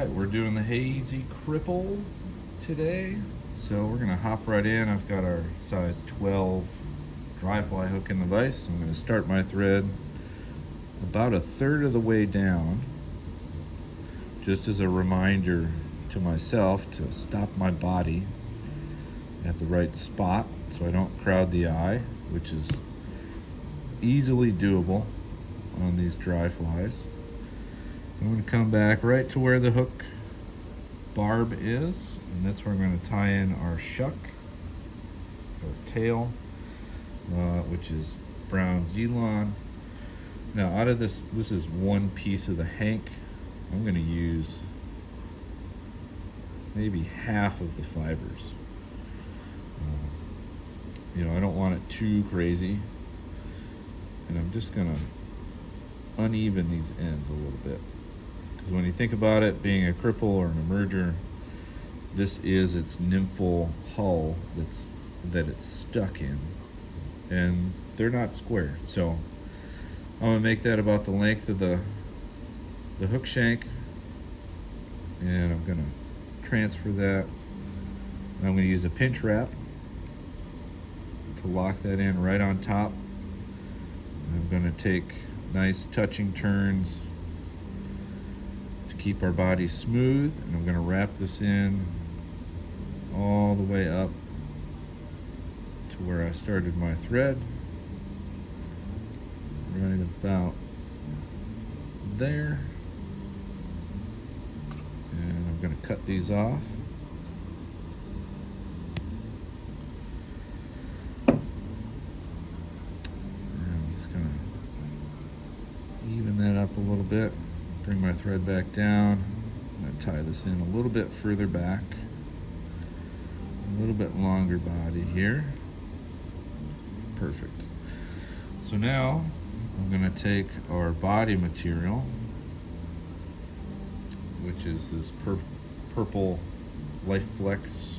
Alright, we're doing the Hazy Cripple today. So we're gonna hop right in. I've got our size 12 dry fly hook in the vise. I'm gonna start my thread about a third of the way down, just as a reminder to myself to stop my body at the right spot so I don't crowd the eye, which is easily doable on these dry flies. I'm going to come back right to where the hook barb is, and that's where I'm going to tie in our shuck, or tail, which is brown Z-lon. Now out of this is one piece of the hank. I'm going to use maybe half of the fibers. I don't want it too crazy, and I'm just going to uneven these ends a little bit. Because when you think about it being a cripple or an emerger, this is its nymphal hull that it's stuck in, and they're not square. So I'm gonna make that about the length of the hook shank, and I'm gonna transfer that. And I'm gonna use a pinch wrap to lock that in right on top. And I'm gonna take nice touching turns to keep our body smooth, and I'm going to wrap this in all the way up to where I started my thread, right about there. And I'm going to cut these off. Even that up a little bit, bring my thread back down. I'm going to tie this in a little bit further back, a little bit longer body here. Perfect. So now I'm going to take our body material, which is this purple Life Flex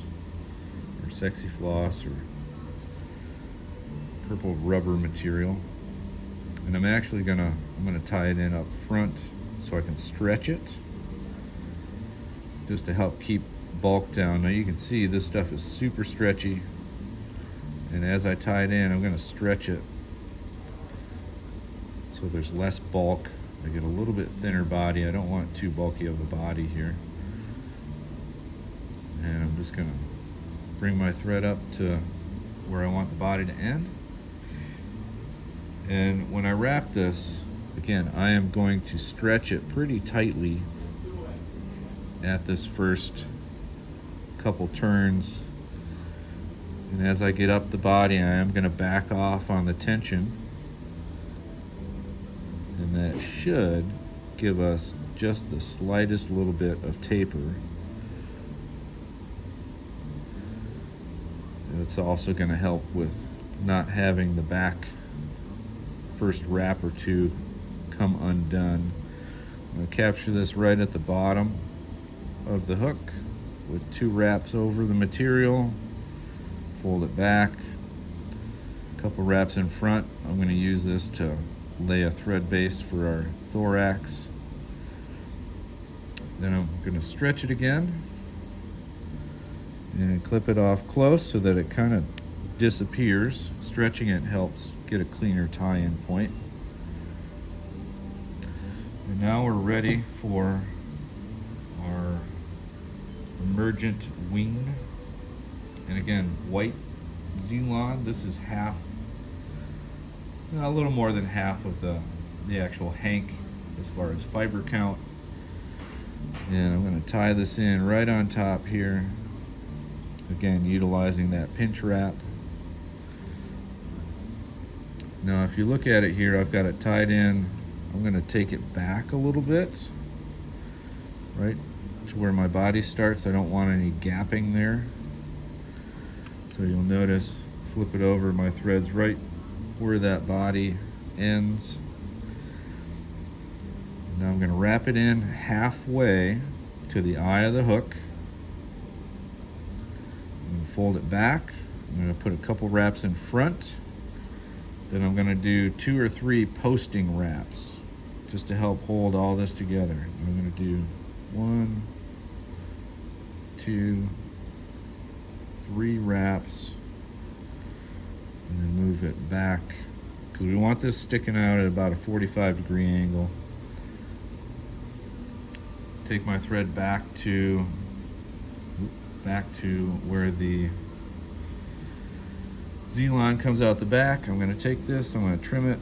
or Sexy Floss or purple rubber material. And I'm actually gonna tie it in up front so I can stretch it, just to help keep bulk down. Now you can see this stuff is super stretchy, and as I tie it in, I'm gonna stretch it so there's less bulk. I get a little bit thinner body. I don't want too bulky of a body here. And I'm just gonna bring my thread up to where I want the body to end. And when I wrap this, again, I am going to stretch it pretty tightly at this first couple turns. And as I get up the body, I am going to back off on the tension. And that should give us just the slightest little bit of taper. And it's also going to help with not having the back first wrap or two come undone. I'm going to capture this right at the bottom of the hook with 2 wraps over the material, fold it back, a couple wraps in front. I'm going to use this to lay a thread base for our thorax. Then I'm going to stretch it again and clip it off close so that it kind of disappears. Stretching it helps get a cleaner tie-in point. And now we're ready for our emergent wing. And again, white Z-lon. This is half, a little more than half of the actual hank as far as fiber count. And I'm going to tie this in right on top here. Again, utilizing that pinch wrap. Now if you look at it here, I've got it tied in. I'm going to take it back a little bit, right to where my body starts. I don't want any gapping there. So you'll notice, flip it over, my thread's right where that body ends. Now I'm going to wrap it in halfway to the eye of the hook. I'm going to fold it back. I'm going to put a couple wraps in front. Then I'm going to do 2 or 3 posting wraps just to help hold all this together. I'm going to do 1, 2, 3 wraps, and then move it back because we want this sticking out at about a 45-degree angle. Take my thread back to where the Z-lon comes out the back. I'm going to take this, I'm going to trim it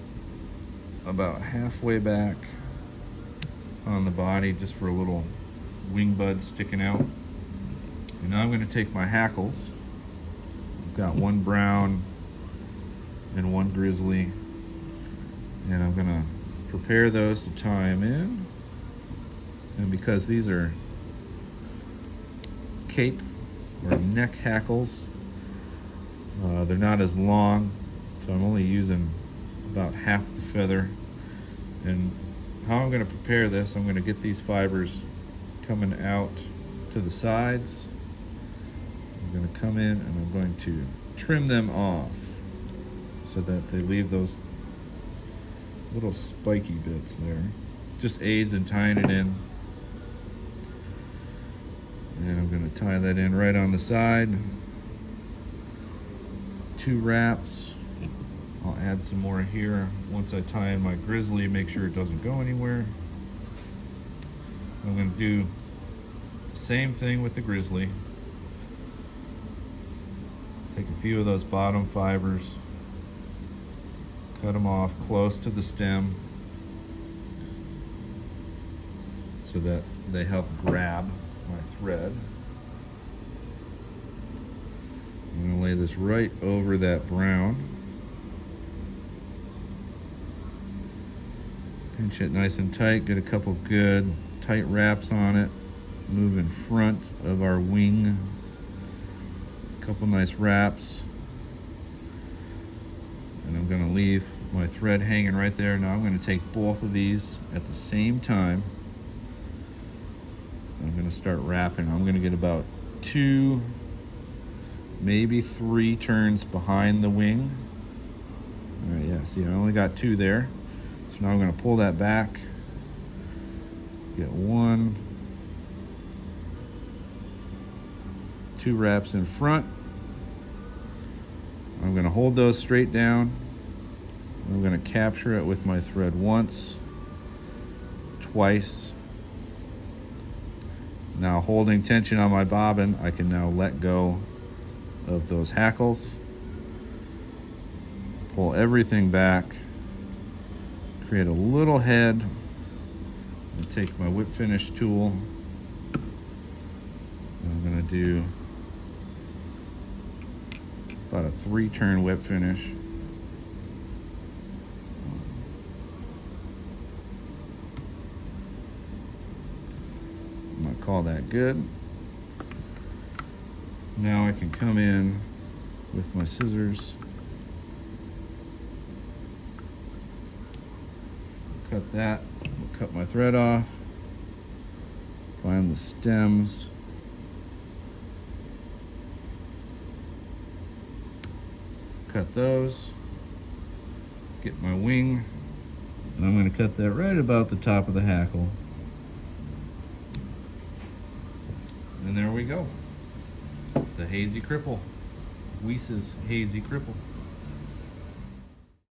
about halfway back on the body just for a little wing bud sticking out. And now I'm going to take my hackles. I've got one brown and one grizzly, and I'm going to prepare those to tie them in. And because these are cape or neck hackles, they're not as long, so I'm only using about half the feather. And how I'm going to prepare this, I'm going to get these fibers coming out to the sides. I'm going to come in and I'm going to trim them off so that they leave those little spiky bits there. Just aids in tying it in. And I'm going to tie that in right on the side. 2 wraps. I'll add some more here once I tie in my grizzly, make sure it doesn't go anywhere. I'm going to do the same thing with the grizzly. Take a few of those bottom fibers, cut them off close to the stem so that they help grab my thread. I'm going to lay this right over that brown. Pinch it nice and tight, get a couple good tight wraps on it. Move in front of our wing. A couple nice wraps. And I'm going to leave my thread hanging right there. Now I'm going to take both of these at the same time. I'm going to start wrapping. I'm going to get about 2, maybe 3 turns behind the wing. All right, yeah, see, I only got 2 there. So now I'm going to pull that back. Get 1, 2 wraps in front. I'm going to hold those straight down. I'm going to capture it with my thread once, twice. Now holding tension on my bobbin, I can now let go of those hackles. Pull everything back. Create a little head. And take my whip finish tool. I'm going to do about a 3-turn whip finish. I'm going to call that good. Now I can come in with my scissors, cut that, cut my thread off, find the stems, cut those, get my wing, and I'm going to cut that right about the top of the hackle. And there we go. The Hazy Cripple. Weise's Hazy Cripple.